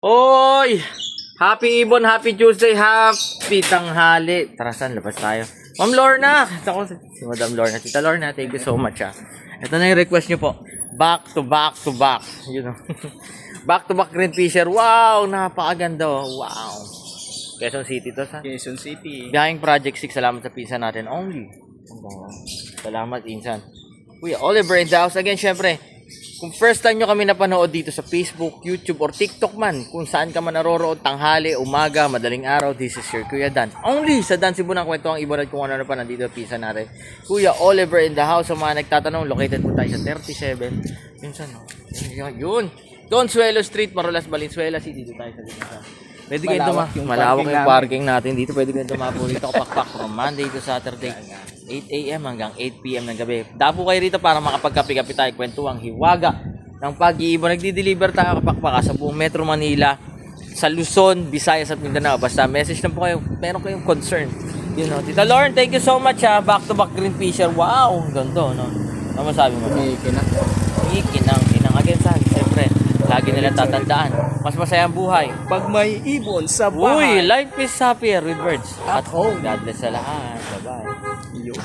Hoy! Happy Ibon, Happy Tuesday, Happy tanghali. Tara, saan? Labas tayo. Ma'am Lorna! Ako si Madam Lorna. Tita Lorna, thank you so much Ito na yung request nyo po. Back to back to back. You know. Back to back Green Fisher. Wow! Napakaganda oh. Wow. Quezon City to sa? Quezon City. Biyahing Project 6. Salamat sa pinsan natin. Only. Salamat, insan. Kuya Oliver in the house. Again, syempre, kung first time nyo kami napanood dito sa Facebook, YouTube, or TikTok man, kung saan ka man naroroon, tanghali, umaga, madaling araw, this is your Kuya Dan. Only sa Dan Cebu ng kwento ang Ibon at kung ano pa nandito pisa natin. Kuya Oliver in the house. Sa mga nagtatanong, located po tayo sa 37. Minsan, no? Yun. Consuelo Street, Marolas, Valenzuela City. Dito tayo sa dito. Pwede kayo malawak yung parking natin dito. Pwede kayo dumapo dito kapakpak from Monday to Saturday. 8 a.m. hanggang 8 p.m. ng gabi. Dapo kayo rito para makapagkapi-kapi tayo. Kwentuang hiwaga ng pag-iibon. Nagdi-deliver tayo kapakpaka sa buong Metro Manila, sa Luzon, Visayas at Mindanao. Basta message lang po kayo. Meron kayong concern. You know, Tita Lauren, thank you so much Back to back Green Fisher. Wow! Ganda, no? Ano masabi mo? Kinang. Kinang again saan? Siyempre, lagi nilang tatandaan. Mas masaya ang buhay Pag may ibon sa bahay. Uy, life is happier with birds at home. God bless sa lahat. Bye-bye. Yo.